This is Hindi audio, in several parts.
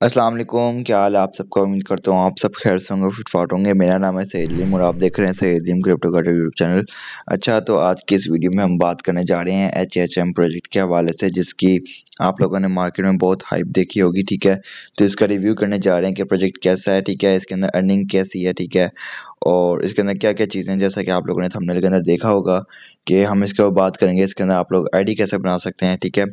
अस्सलाम वालेकुम, क्या हाल है आप सबका। उम्मीद करता हूँ आप सब खैर से होंगे, फिट फाट होंगे। मेरा नाम है सईद और आप देख रहे हैं सईद क्रिप्टो का यूट्यूब चैनल। अच्छा, तो आज की इस वीडियो में हम बात करने जा रहे हैं HHM प्रोजेक्ट के हवाले से, जिसकी आप लोगों ने मार्केट में बहुत हाइप देखी होगी। ठीक है, तो इसका रिव्यू करने जा रहे हैं कि प्रोजेक्ट कैसा है। ठीक है, इसके अंदर अर्निंग कैसी है। ठीक है, और इसके अंदर क्या क्या चीज़ें हैं, जैसा कि आप लोगों ने थंबनेल के अंदर देखा होगा कि हम इसके ऊपर बात करेंगे। इसके अंदर आप लोग आईडी कैसे बना सकते हैं। ठीक है,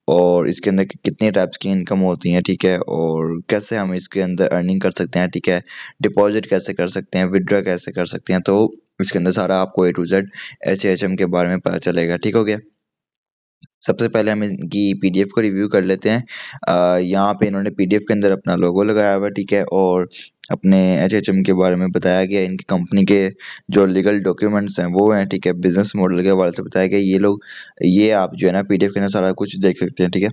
और इसके अंदर कितने टाइप्स की इनकम होती हैं। ठीक है, और कैसे हम इसके अंदर अर्निंग कर सकते हैं। ठीक है, डिपॉजिट कैसे कर सकते हैं, विड्रॉ कैसे कर सकते हैं। तो इसके अंदर सारा आपको A to Z HHM के बारे में पता चलेगा। ठीक हो गया। सबसे पहले हम इनकी PDF को रिव्यू कर लेते हैं। यहाँ पे इन्होंने PDF के अंदर अपना लोगो लगाया हुआ है। ठीक है, और अपने HHM के बारे में बताया गया है। इनकी कंपनी के जो लीगल डॉक्यूमेंट्स हैं वो हैं। ठीक है, बिजनेस मॉडल के हवाले से बताया गया। ये आप जो है ना PDF के अंदर सारा कुछ देख सकते हैं। ठीक है,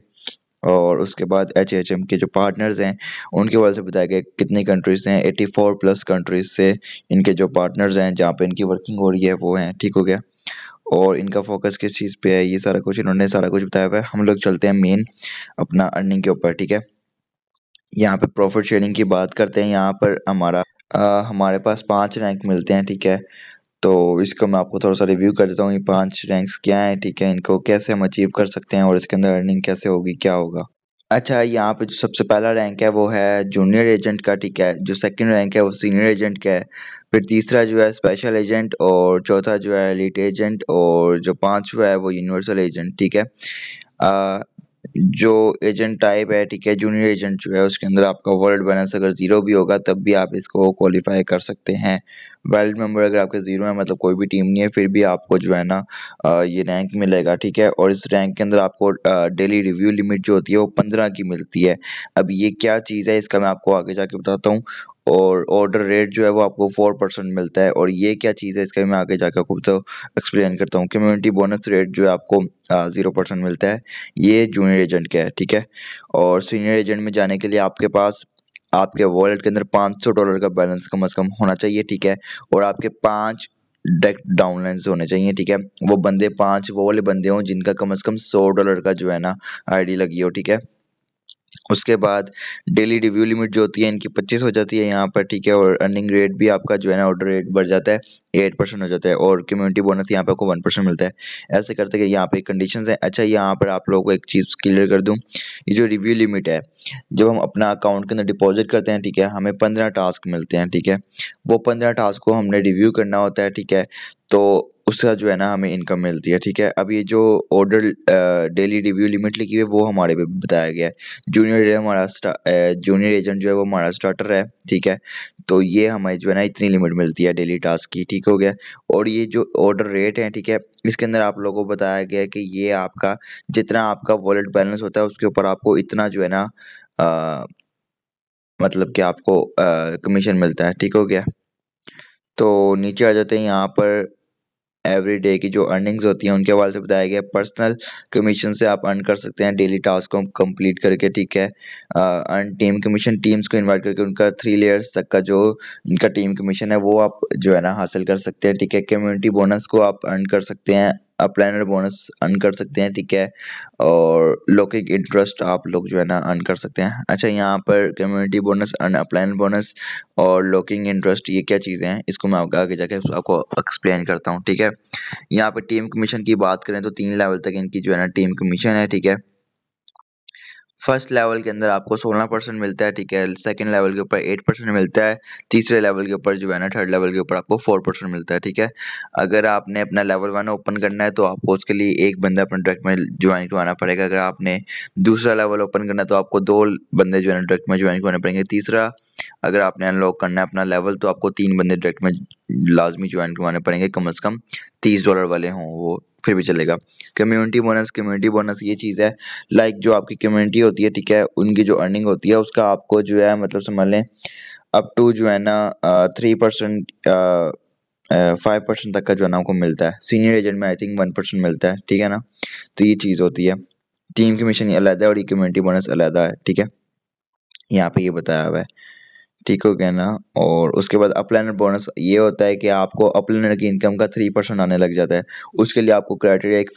और उसके बाद HHM के जो पार्टनर्स हैं उनके हवाले से बताया गया कितनी कंट्रीज हैं। 84 प्लस कंट्रीज से इनके जो पार्टनर्स हैं जहाँ पे इनकी वर्किंग हो रही है वो हैं। ठीक हो गया, और इनका फोकस किस चीज़ पे है, ये सारा कुछ इन्होंने सारा कुछ बताया हुआ है। हम लोग चलते हैं मेन अपना अर्निंग के ऊपर। ठीक है, यहाँ पे प्रॉफिट शेयरिंग की बात करते हैं। यहाँ पर हमारे पास 5 रैंक मिलते हैं। ठीक है, तो इसको मैं आपको थोड़ा सा रिव्यू कर देता हूँ। ये 5 रैंक्स क्या हैं। ठीक है, इनको कैसे हम अचीव कर सकते हैं और इसके अंदर अर्निंग कैसे होगी, क्या होगा। अच्छा, यहाँ पे जो सबसे पहला रैंक है वो है जूनियर एजेंट का। ठीक है, जो सेकंड रैंक है वो सीनियर एजेंट का है। फिर तीसरा जो है स्पेशल एजेंट, और चौथा जो है एलीट एजेंट, और जो पांचवा है वो यूनिवर्सल एजेंट। ठीक है, अ, जो एजेंट टाइप है, ठीक है, जूनियर एजेंट जो है उसके अंदर आपका वर्ल्ड बैलेंस अगर 0 भी होगा तब भी आप इसको क्वालिफाई कर सकते हैं। वर्ल्ड मेंबर अगर आपके 0 है, मतलब कोई भी टीम नहीं है, फिर भी आपको जो है ना ये रैंक मिलेगा। ठीक है, और इस रैंक के अंदर आपको डेली रिव्यू लिमिट जो होती है वो 15 की मिलती है। अब ये क्या चीज़ है इसका मैं आपको आगे जाके बताता हूँ। और ऑर्डर रेट जो है वो आपको 4% मिलता है। और ये क्या चीज़ है इसका भी मैं आगे जाके आपको तो एक्सप्लेन करता हूँ। कम्युनिटी बोनस रेट जो है आपको 0% मिलता है। ये जूनियर एजेंट का है। ठीक है, और सीनियर एजेंट में जाने के लिए आपके पास आपके वॉलेट के अंदर $500 का बैलेंस कम से कम होना चाहिए। ठीक है, और आपके 5 डायरेक्ट डाउनलाइन्स होने चाहिए। ठीक है, वो बंदे 5 वो वाले बंदे हों जिनका कम से कम $100 का जो है ना आईडी लगी हो। ठीक है, उसके बाद डेली रिव्यू लिमिट जो होती है इनकी 25 हो जाती है यहाँ पर। ठीक है, और अर्निंग रेट भी आपका जो है ना ऑर्डर रेट बढ़ जाता है, 8% हो जाता है, और कम्युनिटी बोनस यहाँ पे आपको 1% मिलता है। ऐसे करते कि यहाँ पे कंडीशंस हैं। अच्छा, यहाँ पर आप लोगों को एक चीज़ क्लियर कर दूँ, ये जो रिव्यू लिमिट है, जब हम अपना अकाउंट के अंदर डिपॉजिट करते हैं, ठीक है, हमें 15 टास्क मिलते हैं। ठीक है, वो 15 टास्क को हमने रिव्यू करना होता है। ठीक है, तो उसका जो है ना हमें इनकम मिलती है। ठीक है, अब ये जो ऑर्डर डेली रिव्यू लिमिट लिखी हुई है वो हमारे पे बताया गया है। जूनियर एजेंट जो है वो हमारा स्टार्टर है। ठीक है, तो ये हमें जो है ना इतनी लिमिट मिलती है डेली टास्क की। ठीक हो गया, और ये जो ऑर्डर रेट है, ठीक है, इसके अंदर आप लोगों को बताया गया है कि ये आपका जितना आपका वॉलेट बैलेंस होता है उसके ऊपर आपको इतना जो है ना अ, मतलब कि आपको कमीशन मिलता है। ठीक हो गया, तो नीचे आ जाते हैं। यहाँ पर एवरी डे की जो अर्निंग्स होती हैं उनके हवाले से बताया गया है। पर्सनल कमीशन से आप अर्न कर सकते हैं डेली टास्क को कंप्लीट करके। ठीक है, अर्न टीम कमीशन, टीम्स को इनवाइट करके उनका 3 लेयर्स तक का जो इनका टीम कमीशन है वो आप जो है ना हासिल कर सकते हैं। ठीक है, कम्युनिटी बोनस को आप अर्न कर सकते हैं, अपलाइनर बोनस अर्न कर सकते हैं। ठीक है, और लॉकिंग इंटरेस्ट आप लोग जो है ना अर्न कर सकते हैं। अच्छा, यहाँ पर community bonus, earn upliner bonus और लॉकिंग इंटरेस्ट ये क्या चीज़ें हैं इसको मैं आगे जाके आपको एक्सप्लेन करता हूँ। ठीक है, यहाँ पे टीम कमीशन की बात करें तो 3 लेवल तक इनकी जो है ना टीम कमीशन है। ठीक है, फर्स्ट लेवल के अंदर आपको 16% मिलता है। ठीक है, सेकंड लेवल के ऊपर 8% मिलता है, तीसरे लेवल के ऊपर जो है ना थर्ड लेवल के ऊपर आपको 4% मिलता है। ठीक है, अगर आपने अपना लेवल 1 ओपन करना है तो आपको उसके लिए एक बंदा अपना डायरेक्ट में ज्वाइन करवाना पड़ेगा। अगर आपने दूसरा लेवल ओपन करना है तो आपको 2 बंदे जो है ना डायरेक्ट में ज्वाइन करवाने पड़ेंगे। तीसरा, अगर आपने अनलॉक करना है अपना लेवल तो आपको 3 बंदे डायरेक्ट में लाजमी ज्वाइन करवाने पड़ेंगे, कम से कम $30 वाले हों वो फिर भी चलेगा। कम्युनिटी बोनस ये चीज़ है, लाइक जो आपकी कम्युनिटी होती है, ठीक है, उनकी जो अर्निंग होती है उसका आपको जो है मतलब समझ लें अप टू जो है ना 3% 5% तक का जो है ना आपको मिलता है। सीनियर एजेंट में आई थिंक 1% मिलता है। ठीक है ना, तो ये चीज़ होती है। टीम कमीशन अलग है और ये कम्युनिटी बोनस अलग है। ठीक है, यहाँ पे ये बताया हुआ है। ठीक हो गया ना। और उसके बाद अपलाइनर बोनस ये होता है कि आपको अपलाइनर की इनकम का 3% आने लग जाता है। उसके लिए आपको क्राइटेरिया एक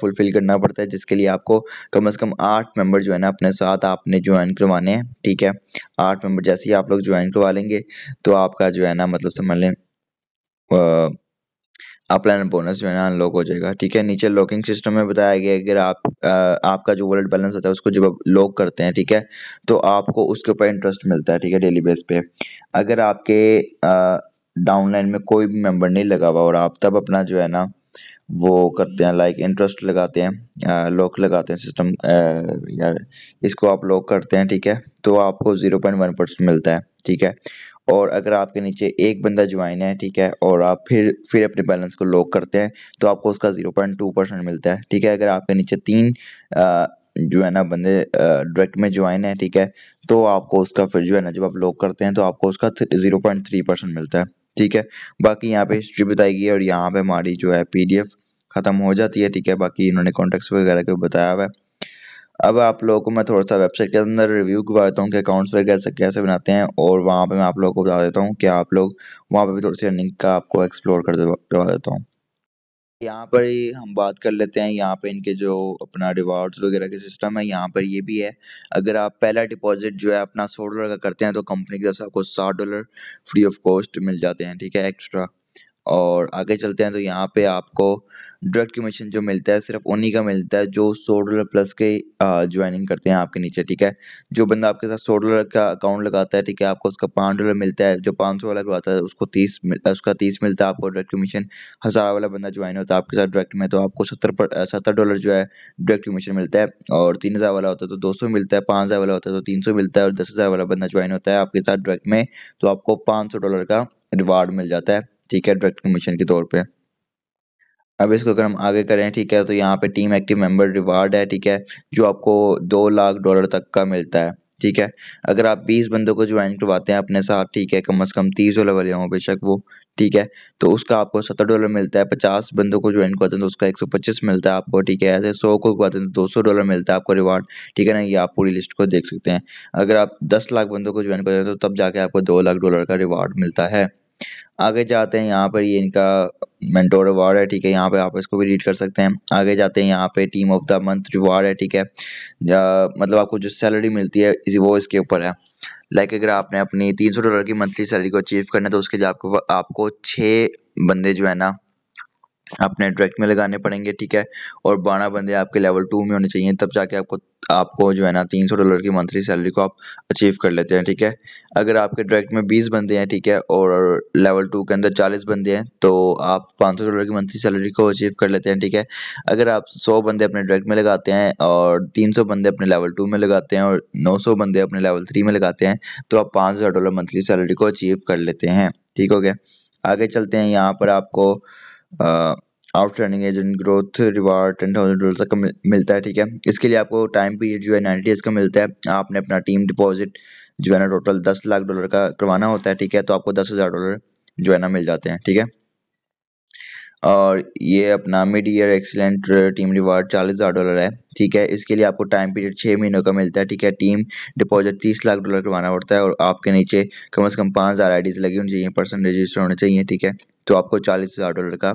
फुलफिल करना पड़ता है, जिसके लिए आपको कम से कम 8 मेंबर जो है ना अपने साथ आपने ज्वाइन करवाने हैं। ठीक है, 8 मेंबर जैसे ही आप लोग ज्वाइन करवा लेंगे तो आपका जो है ना मतलब समझ लें अपलाइन बोनस जो है ना अनलॉक हो जाएगा। ठीक है, नीचे लॉकिंग सिस्टम में बताया गया है कि अगर आपका जो वॉलेट बैलेंस होता है उसको जब आप लॉक करते हैं, ठीक है, तो आपको उसके ऊपर इंटरेस्ट मिलता है। ठीक है, डेली बेस पे। अगर आपके डाउनलाइन में कोई भी मेंबर नहीं लगा हुआ और आप तब अपना जो है ना वो करते हैं लाइक इंटरेस्ट लगाते हैं, लॉक लगाते हैं सिस्टम, यार इसको आप लॉक करते हैं, ठीक है, तो आपको 0.1% मिलता है। ठीक है, और अगर आपके नीचे एक बंदा ज्वाइन है, ठीक है, और आप फिर अपने बैलेंस को लॉक करते हैं तो आपको उसका 0.2% मिलता है। ठीक है, अगर आपके नीचे 3 जो है ना बंदे डायरेक्ट में ज्वाइन है, ठीक है, तो आपको उसका फिर जो है ना जब आप लॉक करते हैं तो आपको उसका 0.3% मिलता है। ठीक है, बाकी यहाँ पे हिस्ट्री बताई गई है और यहाँ पे हमारी जो है पीडीएफ खत्म हो जाती है। ठीक है, बाकी इन्होंने कॉन्टेक्स्ट वगैरह को बताया हुआ है। अब आप लोगों को मैं थोड़ा-सा वेबसाइट के अंदर रिव्यू करवा देता हूँ कि अकाउंट्स वगैरह कैसे कैसे बनाते हैं, और वहाँ पे मैं आप लोगों को बता देता हूँ कि आप लोग वहाँ पे भी थोड़ी-सी अर्निंग का आपको एक्सप्लोर करवा देता हूँ। यहाँ पर ही हम बात कर लेते हैं, यहाँ पे इनके जो अपना रिवार्ड्स वगैरह के सिस्टम है, यहाँ पर ये भी है। अगर आप पहला डिपॉजिट जो है अपना $100 का करते हैं तो कंपनी की तरफ से आपको $60 फ्री ऑफ कॉस्ट मिल जाते हैं। ठीक है, एक्स्ट्रा। और आगे चलते हैं तो यहाँ पे आपको डायरेक्ट कमीशन जो मिलता है सिर्फ उन्हीं का मिलता है जो $100 प्लस के ज्वाइनिंग करते हैं आपके नीचे। ठीक है, जो बंदा आपके साथ $100 का अकाउंट लगाता है, ठीक है, आपको उसका $5 मिलता है। जो 500 वाला करवाता है उसको 30 मिलता है आपको डायरेक्ट कमीशन। 1000 वाला बंदा ज्वाइन होता है आपके साथ डायरेक्ट में तो आपको $70 जो है डायरेक्ट कमीशन मिलता है। और 3000 वाला होता है तो 200 मिलता है, 5000 वाला होता है तो 300 मिलता है, और 10,000 वाला बंदा ज्वाइन होता है आपके साथ डायरेक्ट में तो आपको $500 का रिवार्ड मिल जाता है। ठीक है, डायरेक्ट कमीशन के तौर पे। अब इसको अगर हम आगे करें, ठीक है, तो यहाँ पे टीम एक्टिव मेंबर रिवार्ड है, ठीक है, जो आपको $2 लाख तक का मिलता है। ठीक है, अगर आप 20 बंदों को ज्वाइन करवाते हैं अपने साथ, ठीक है, कम से कम 30 वाले हों बेशक वो, ठीक है, तो उसका आपको $70 मिलता है। 50 बंदों को ज्वाइन करवाते हैं तो उसका 125 मिलता है आपको। ठीक है, ऐसे 100 को करवाते हैं तो $200 मिलता है आपको रिवार्ड। ठीक है ना, ये आप पूरी लिस्ट को देख सकते हैं। अगर आप 10 लाख बंदों को ज्वाइन करते हैं तो तब जाके आपको $2 लाख का रिवार्ड मिलता है। आगे जाते हैं, यहाँ पर ये इनका मेंटोर अवार्ड है। ठीक है, यहाँ पे आप इसको भी रीड कर सकते हैं। आगे जाते हैं, यहाँ पे team of the month reward है। ठीक है, मतलब आपको जो सैलरी मिलती है वो इसके ऊपर है। लाइक अगर आपने अपनी $300 की मंथली सैलरी को अचीव करना है तो उसके लिए आपको 6 बंदे जो है ना अपने डायरेक्ट में लगाने पड़ेंगे। ठीक है, और 12 बंदे आपके लेवल 2 में होने चाहिए, तब जाके आपको आपको जो है ना $300 की मंथली सैलरी को आप अचीव कर लेते हैं। ठीक है, अगर आपके डायरेक्ट में 20 बंदे हैं, ठीक है, और लेवल 2 के अंदर 40 बंदे हैं तो आप $500 की मंथली सैलरी को अचीव कर लेते हैं। ठीक है, अगर आप 100 बंदे अपने डायरेक्ट में लगाते हैं और 300 बंदे अपने लेवल 2 में लगाते हैं और 900 बंदे अपने लेवल 3 में लगाते हैं तो आप $5000 मंथली सैलरी को अचीव कर लेते हैं। ठीक हो गया, आगे चलते हैं। यहाँ पर आपको आउटस्टैंडिंग एजेंट ग्रोथ रिवार्ड $10,000 तक का मिलता है। ठीक है, इसके लिए आपको टाइम पीरियड जो है 90 डेज का मिलता है। आपने अपना टीम डिपॉजिट जो है ना टोटल $10 लाख का करवाना होता है। ठीक है, तो आपको $10,000 जो है ना मिल जाते हैं। ठीक है, और ये अपना mid year excellent team reward $40,000 है। ठीक है, इसके लिए आपको टाइम पीरियड 6 महीनों का मिलता है। ठीक है, टीम डिपॉजिट $30 लाख करवाना पड़ता है और आपके नीचे कम से कम 5000 आईडीज लगी होनी चाहिए, पर्सन रजिस्टर होने चाहिए। ठीक है, तो आपको $40,000 का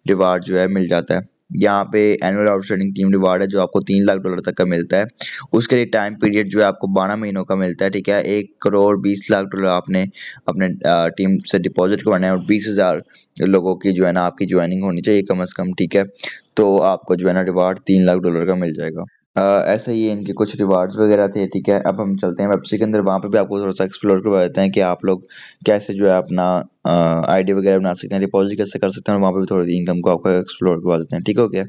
रिवार्ड जो है मिल जाता है। यहाँ पे एनुअल आउटस्टैंडिंग टीम रिवार्ड है जो आपको $3 लाख तक का मिलता है। उसके लिए टाइम पीरियड जो है आपको 12 महीनों का मिलता है। ठीक है, $1,20,00,000 आपने अपने टीम से डिपॉजिट करवाना है और 20,000 लोगों की जो है ना आपकी ज्वाइनिंग होनी चाहिए कम से कम। ठीक है, तो आपको जो है ना रिवार्ड $3 लाख का मिल जाएगा। ऐसे ही इनके कुछ रिवार्ड्स वगैरह थे। ठीक है, अब हम चलते हैं वेबसाइट के अंदर, वहाँ पे भी आपको थोड़ा सा एक्सप्लोर करवा देते हैं कि आप लोग कैसे जो है अपना आईडी वगैरह बना सकते हैं, डिपॉजिट कैसे कर सकते हैं, और वहाँ पे भी थोड़ी इनकम को आपको एक्सप्लोर करवा देते हैं। ठीक हो गया,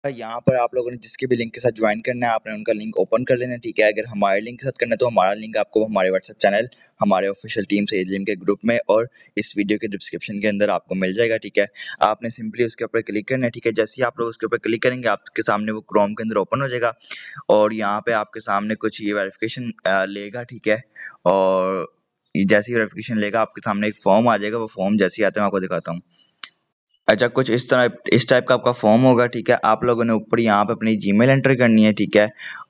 यहाँ पर आप लोगों ने जिसके भी लिंक के साथ ज्वाइन करना है आपने उनका लिंक ओपन कर लेना है। ठीक है, अगर हमारे लिंक के साथ करना है तो हमारा लिंक आपको हमारे व्हाट्सएप चैनल, हमारे ऑफिशियल टीम से लिंक के ग्रुप में और इस वीडियो के डिस्क्रिप्शन के अंदर आपको मिल जाएगा। ठीक है, आपने सिंपली उसके ऊपर क्लिक करना है। ठीक है, जैसे ही आप लोग उसके ऊपर क्लिक करेंगे आपके सामने वो क्रोम के अंदर ओपन हो जाएगा और यहाँ पे आपके सामने कुछ ये वेरिफिकेशन लेगा। ठीक है, और जैसे ही वेरिफिकेशन लेगा आपके सामने एक फॉर्म आ जाएगा। वो फॉर्म जैसे ही आता है मैं आपको दिखाता हूँ। अच्छा, कुछ इस टाइप का आपका फॉर्म होगा। ठीक है, आप लोगों ने ऊपर यहाँ पे अपनी जीमेल एंटर करनी है। ठीक है,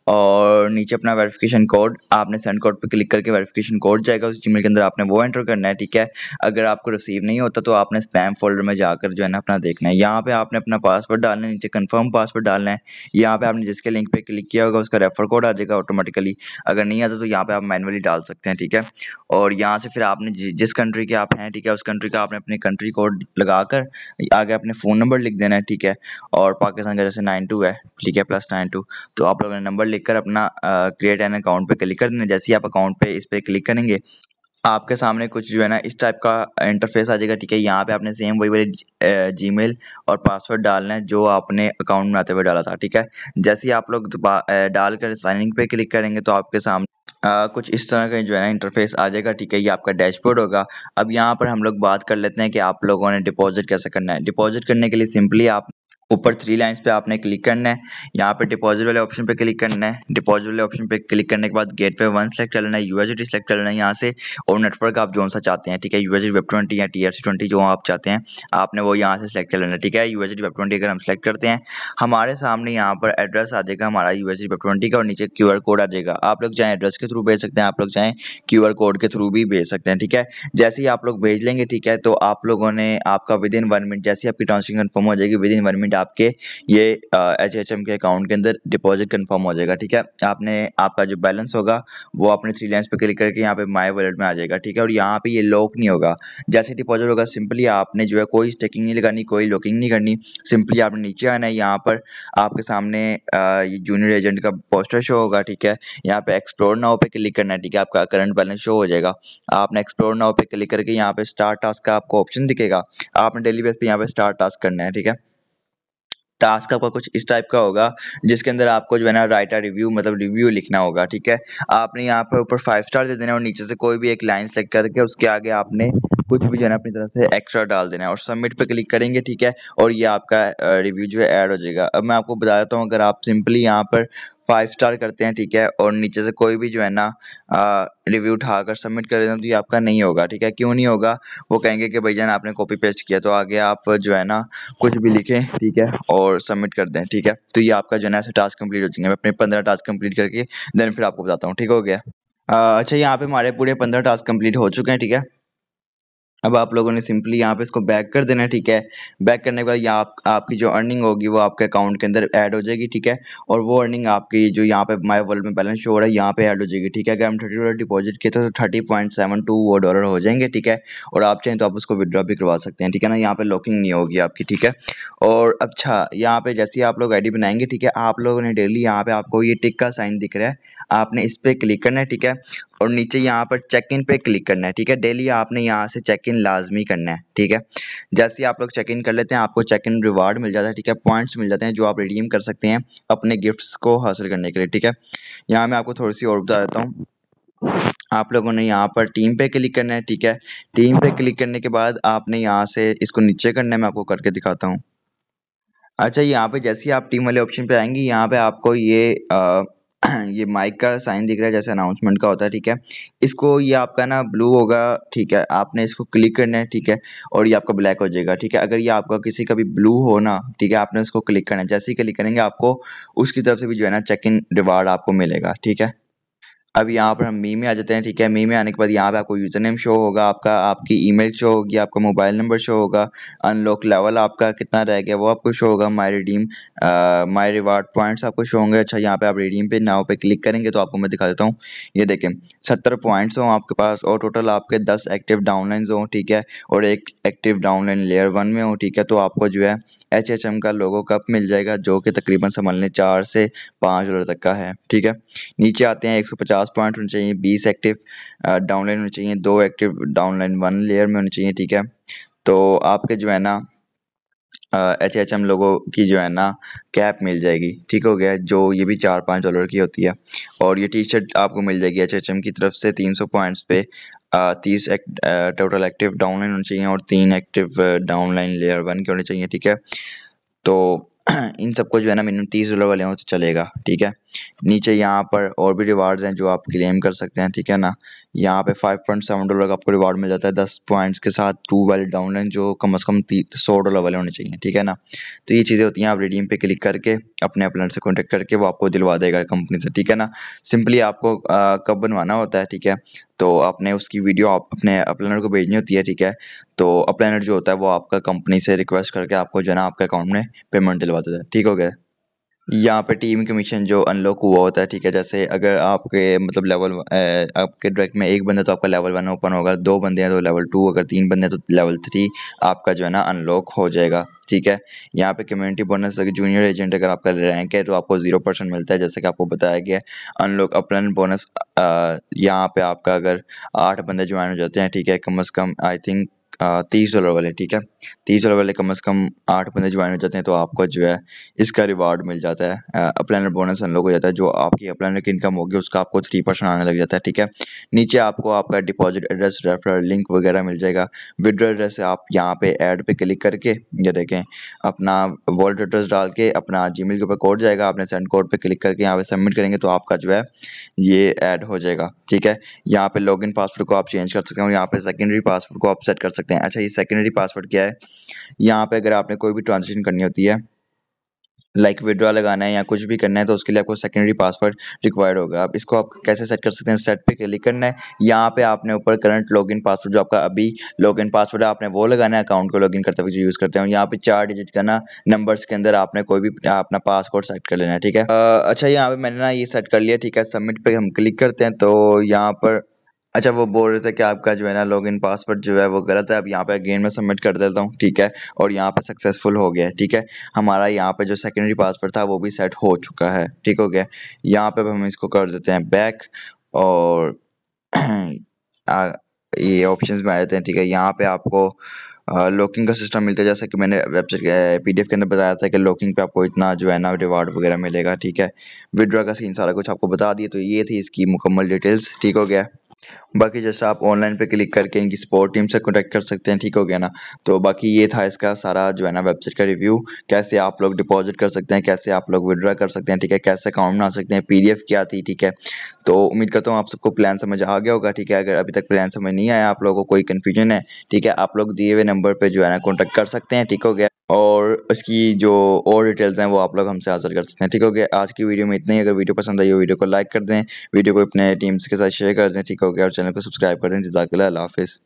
और नीचे अपना वेरिफिकेशन कोड, आपने सेंड कोड पे क्लिक करके वेरिफिकेशन कोड जाएगा उस जीमेल के अंदर, आपने वो एंटर करना है, ठीक है। अगर आपको रिसीव नहीं होता तो आपने स्पैम फोल्डर में जाकर जो है ना अपना देखना है। यहाँ पे आपने अपना पासवर्ड डालना है, नीचे कंफर्म पासवर्ड डालना है। यहाँ पे आपने जिसके लिंक पे क्लिक किया होगा उसका रेफर कोड आ जाएगा ऑटोमेटिकली। अगर नहीं आता तो यहाँ पे आप मैनुअली डाल सकते हैं, ठीक है। और यहाँ से फिर आपने जिस कंट्री के आप हैं, ठीक है, उस कंट्री का आपने अपने कंट्री कोड लगाकर आगे अपने फ़ोन नंबर लिख देना है, ठीक है। और पाकिस्तान का जैसे 92 है, ठीक है, +92, तो आप लोगों ने नंबर लिखकर अपना क्रिएट एन अकाउंट पे क्लिक कर देना। जैसे ही आप अकाउंट पे इस पे क्लिक करेंगे, आपके सामने कुछ जो है ना इस टाइप का इंटरफेस आ जाएगा, ठीक है। यहाँ पे आपने सेम वही वाली जीमेल और पासवर्ड डालना है जो आपने अकाउंट बनाते हुए डाला था, ठीक है। जैसे ही आप लोग डालकर साइन इन पे क्लिक करेंगे तो आपके सामने कुछ इस तरह का जो है ना इंटरफेस आ जाएगा, ठीक है। ये आपका डैशबोर्ड होगा। अब यहाँ पर हम लोग बात कर लेते हैं कि आप लोगों ने डिपॉजिट कैसे करना है। डिपॉजिट करने के लिए सिंपली आप ऊपर 3 लाइन्स पे आपने क्लिक करना है। यहाँ पे डिपॉजिट वाले ऑप्शन पे क्लिक करना है। डिपॉजिट वाले ऑप्शन पे क्लिक करने के बाद गेटवे 1 सेलेक्ट कर लेना है, यूएसडी सेलेक्ट कर लेना है यहाँ से, और नेटवर्क आप जौन सा चाहते हैं, ठीक है, यूएसडी वेब 20 या TRC20 जो आप चाहते हैं आपने वो यहाँ से सेलेक्ट कर लेना है, ठीक है। यूएसडी वेब 20 अगर हम सेलेक्ट करते हैं, हमारे सामने यहाँ पर एड्रेस आ जाएगा हमारा यूएसडी वेब 20 का, और नीचे QR कोड आ जाएगा। आप लोग चाहे एड्रेस के थ्रू भेज सकते हैं, आप लोग चाहें QR कोड के थ्रू भी भेज सकते हैं, ठीक है। जैसे ही आप लोग भेज लेंगे, ठीक है, तो आप लोगों ने आपका विदिन 1 मिनट, जैसे आपकी ट्रांजेक्शन कन्फर्म हो जाएगी, विदिन 1 मिनट आपके ये HHM के अकाउंट के अंदर डिपॉजिट कंफर्म हो जाएगा, ठीक है। आपने आपका जो बैलेंस होगा वो अपने 3 लाइन्स पे क्लिक करके यहाँ पे माय वॉलेट में आ जाएगा, ठीक है। और यहाँ पे ये लॉक नहीं होगा। जैसे डिपॉजिट होगा सिंपली आपने जो है कोई स्टेकिंग नहीं लगानी, कोई लॉकिंग नहीं करनी। सिंपली आपने नीचे आना है, यहाँ पर आपके सामने ये जूनियर एजेंट का पोस्टर शो होगा, ठीक है। यहाँ पे एक्सप्लोर नाउ पे क्लिक करना है, ठीक है, आपका करंट बैलेंस शो हो जाएगा। आपने एक्सप्लोर नाउ पे क्लिक करके यहाँ पे स्टार्ट टास्क का आपको ऑप्शन दिखेगा, आपने डेली बेस पे यहाँ पे स्टार्ट टास्क करना है, ठीक है। टास्क आपका कुछ इस टाइप का होगा जिसके अंदर आपको जो है ना राइट अ रिव्यू मतलब रिव्यू लिखना होगा, ठीक है। आपने यहाँ पर ऊपर 5 स्टार दे देना है और नीचे से कोई भी एक लाइन सेलेक्ट करके उसके आगे आपने कुछ भी जो है ना अपनी तरफ से एक्स्ट्रा डाल देना है और सबमिट पे क्लिक करेंगे, ठीक है। और ये आपका रिव्यू जो है ऐड हो जाएगा। अब मैं आपको बता देता हूँ, अगर आप सिंपली यहाँ पर 5 स्टार करते हैं, ठीक है, और नीचे से कोई भी जो है ना रिव्यू उठाकर सबमिट कर देते हैं तो ये आपका नहीं होगा, ठीक है। क्यों नहीं होगा? वो कहेंगे कि भाईजान आपने कॉपी पेस्ट किया, तो आगे आप जो है ना कुछ भी लिखें, ठीक है, और सबमिट कर दें, ठीक है। तो ये आपका जो है ना ऐसे टास्क कंप्लीट हो जाएंगे। मैं अपने 15 टास्क कंप्लीट करके देन फिर आपको बताता हूँ, ठीक हो गया। अच्छा, यहाँ पे हमारे पूरे 15 टास्क कंप्लीट हो चुके हैं, ठीक है। अब आप लोगों ने सिंपली यहाँ पे इसको बैक कर देना है, ठीक है। बैक करने के बाद यहाँ आपकी जो अर्निंग होगी वो आपके अकाउंट के अंदर ऐड हो जाएगी, ठीक है। और वो अर्निंग आपकी जो यहाँ पे माय वर्ल्ड में बैलेंस शो हो रहा है यहाँ पे ऐड हो जाएगी, ठीक है। अगर हम $30 डिपॉजिट किए तो 30.72 वो डॉलर हो जाएंगे, ठीक है। और आप चाहें तो आप उसको विड्रॉ भी करवा सकते हैं, ठीक है ना। यहाँ पे लॉकिंग नहीं होगी आपकी, ठीक है। और अच्छा, यहाँ पे जैसे ही आप लोग आईडी बनाएंगे, ठीक है, आप लोगों ने डेली यहाँ पे आपको ये टिक का साइन दिख रहा है, आपने इस पे क्लिक करना है, ठीक है। और नीचे यहाँ पर चेक इन पे क्लिक करना है, ठीक है। डेली आपने यहाँ से चेक इन लाजमी करना है, ठीक है। जैसे ही आप लोग चेक इन कर लेते हैं आपको चेक इन रिवार्ड मिल जाता है, ठीक है। पॉइंट्स मिल जाते हैं जो आप रिडीम कर सकते हैं अपने गिफ्ट्स को हासिल करने के लिए, ठीक है। यहाँ मैं आपको थोड़ी सी और बता देता हूँ। आप लोगों ने यहाँ पर टीम पे क्लिक करना है, ठीक है। टीम पे क्लिक करने के बाद आपने यहाँ से इसको नीचे करना है, मैं आपको करके दिखाता हूँ। अच्छा, यहाँ पे जैसे ही आप टीम वाले ऑप्शन पे आएंगे यहाँ पे आपको ये माइक का साइन दिख रहा है जैसे अनाउंसमेंट का होता है, ठीक है। इसको ये आपका ना ब्लू होगा, ठीक है, आपने इसको क्लिक करना है, ठीक है। और ये आपका ब्लैक हो जाएगा, ठीक है। अगर ये आपका किसी का भी ब्लू हो ना, ठीक है, आपने उसको क्लिक करना है। जैसे ही क्लिक करेंगे आपको उसकी तरफ से भी जो है ना चेक इन रिवार्ड आपको मिलेगा, ठीक है। अब यहाँ पर हम मी में आ जाते हैं, ठीक है। मी में आने के बाद यहाँ पे आपको यूज़र नेम शो होगा, आपका आपकी ईमेल शो होगी, आपका मोबाइल नंबर शो होगा, अनलॉक लेवल आपका कितना रह गया वो आपको शो होगा, माय रिवार्ड पॉइंट्स आपको शो होंगे। अच्छा, यहाँ पे आप रिडीम पे नाउ पे क्लिक करेंगे तो आपको मैं दिखा देता हूँ। ये देखें 70 पॉइंट्स हों आपके पास और टोटल आपके 10 एक्टिव डाउनलाइंस हों, ठीक है, और एक एक्टिव डाउनलाइन लेयर 1 में हो, ठीक है। तो आपको जो है HHM का लोगो कप मिल जाएगा जो कि तकरीबन संभालने 4 से $5 तक का है, ठीक है। नीचे आते हैं 150 पॉइंट होने चाहिए, 20 एक्टिव डाउनलाइन होने चाहिए, 2 एक्टिव डाउनलाइन 1 लेयर में होने चाहिए, ठीक है। तो आपके जो है ना HHM लोगों की जो है ना कैप मिल जाएगी, ठीक हो गया, जो ये भी $4-5 की होती है। और ये टी शर्ट आपको मिल जाएगी HHM की तरफ से 300 पॉइंट्स पे 30 टोटल एक्टिव डाउनलाइन होने चाहिए और 3 एक्टिव डाउनलाइन लेयर 1 के होने चाहिए, ठीक है। तो इन सबको जो है ना मिनिमम $30 वाले हो तो चलेगा, ठीक है। नीचे यहाँ पर और भी रिवार्ड्स हैं जो आप क्लेम कर सकते हैं, ठीक है ना। यहाँ पे $5.7 का आपको रिवार्ड मिल जाता है 10 पॉइंट्स के साथ, 2 वैलिड डाउनलाइन जो कम से कम $100 वाले होने चाहिए, ठीक है ना। तो ये चीज़ें होती हैं, आप रिडीम पे क्लिक करके अपने अपलाइन से कॉन्टेक्ट करके वो आपको दिलवा देगा कंपनी से, ठीक है ना। सिंपली आपको कब बनवाना होता है, ठीक है, तो आपने उसकी वीडियो आप अपने अपलाइनर को भेजनी होती है, ठीक है। तो अपलाइनर जो होता है वो आपका कंपनी से रिक्वेस्ट करके आपको जो है ना आपके अकाउंट में पेमेंट दिलवा देता है, ठीक हो गया। यहाँ पे टीम कमीशन जो अनलॉक हुआ होता है, ठीक है, जैसे अगर आपके मतलब लेवल आपके डायरेक्ट में एक बंदा तो आपका लेवल 1 ओपन होगा, 2 बंदे हैं तो लेवल 2, अगर 3 बंदे हैं तो लेवल 3 आपका जो है ना अनलॉक हो जाएगा, ठीक है। यहाँ पे कम्युनिटी बोनस अगर जूनियर एजेंट अगर आपका रैंक है तो आपको 0% मिलता है, जैसे कि आपको बताया गया। अनलॉक अपलाइन बोनस यहाँ पे आपका अगर 8 बंदे ज्वाइन हो जाते हैं, ठीक है, कम से कम आई थिंक $30 वाले, ठीक है, $30 वाले कम से कम 8 बंदे ज्वाइन हो जाते हैं तो आपको जो है इसका रिवार्ड मिल जाता है। अपलाइनर बोनस अनलॉक हो जाता है, जो आपकी अपलाइनर की इनकम होगी उसका आपको 3% आने लग जाता है, ठीक है। नीचे आपको आपका डिपॉजिट एड्रेस, रेफरल लिंक वगैरह मिल जाएगा। विड्रॉ एड्रेस आप यहाँ पे ऐड पे क्लिक करके ये देखें अपना वॉलेट एड्रेस डाल के अपना जीमेल के ऊपर कोड जाएगा, आपने सेंड कोड पे क्लिक करके यहाँ पे सबमिट करेंगे तो आपका जो है ये ऐड हो जाएगा, ठीक है। यहाँ पे लॉगिन पासवर्ड को आप चेंज कर सकते हो, यहाँ पे सेकेंडरी पासवर्ड को आप सेट कर सकते हैं। अच्छा, ये सेकेंडरी पासवर्ड क्या है? यहाँ पे अगर आपने कोई भी ट्रांजेक्शन करनी होती है, लाइक विड्रॉ लगाना है या कुछ भी करना है, तो उसके लिए आपको सेकेंडरी पासवर्ड रिक्वायर्ड होगा। आप इसको आप कैसे सेट कर सकते हैं? सेट पे क्लिक करना है, यहाँ पे आपने ऊपर करंट लॉगिन पासवर्ड जो आपका अभी लॉगिन पासवर्ड है आपने वो लगाना है, अकाउंट को लॉगिन करते हुए जो यूज़ करते हैं। यहाँ पे 4 डिजिट का ना नंबर्स के अंदर आपने कोई भी अपना पासवर्ड सेट कर लेना है, ठीक है। अच्छा, यहाँ पे मैंने ना ये सेट कर लिया, ठीक है। सबमिट पे हम क्लिक करते हैं तो यहाँ पर अच्छा वो बोल रहे थे कि आपका जो है ना लॉगिन पासवर्ड जो है वो गलत है। अब यहाँ पे अगेन मैं सबमिट कर देता हूँ, ठीक है, और यहाँ पे सक्सेसफुल हो गया है, ठीक है। हमारा यहाँ पे जो सेकेंडरी पासवर्ड था वो भी सेट हो चुका है, ठीक हो गया। यहाँ पे हम इसको कर देते हैं बैक और ये ऑप्शंस में आ जाते हैं, ठीक है। यहाँ पे आपको लॉकिंग का सिस्टम मिलता है, जैसा कि मैंने वेबसाइट PDF के अंदर बताया था कि लॉकिंग पे आपको इतना जो है ना रिवार्ड वगैरह मिलेगा, ठीक है। विड्रॉ का सीन सारा कुछ आपको बता दिया, तो ये थी इसकी मुकम्मल डिटेल्स, ठीक हो गया। बाकी जैसे आप ऑनलाइन पे क्लिक करके इनकी सपोर्ट टीम से कॉन्टैक्ट कर सकते हैं, ठीक हो गया ना। तो बाकी ये था इसका सारा जो है ना वेबसाइट का रिव्यू, कैसे आप लोग डिपॉजिट कर सकते हैं, कैसे आप लोग विड्रॉ कर सकते हैं, ठीक है, कैसे अकाउंट बना सकते हैं, PDF क्या थी, ठीक है। तो उम्मीद करता हूँ आप सबको प्लान समझ आ गया होगा, ठीक है। अगर अभी तक प्लान समझ नहीं आया, आप लोगों को कोई कन्फ्यूजन है, ठीक है, आप लोग दिए हुए नंबर पर जो है ना कॉन्टैक्ट कर सकते हैं, ठीक हो गया। और इसकी जो और डिटेल्स हैं वो आप लोग हमसे हासिल कर सकते हैं, ठीक हो गया। आज की वीडियो में इतना ही। अगर वीडियो पसंद आई हो वीडियो को लाइक कर दें, वीडियो को अपने टीम्स के साथ शेयर कर दें, ठीक हो गया, और चैनल को सब्सक्राइब कर दें। जज़ाकल्लाह, अल्लाह हाफ़िज़।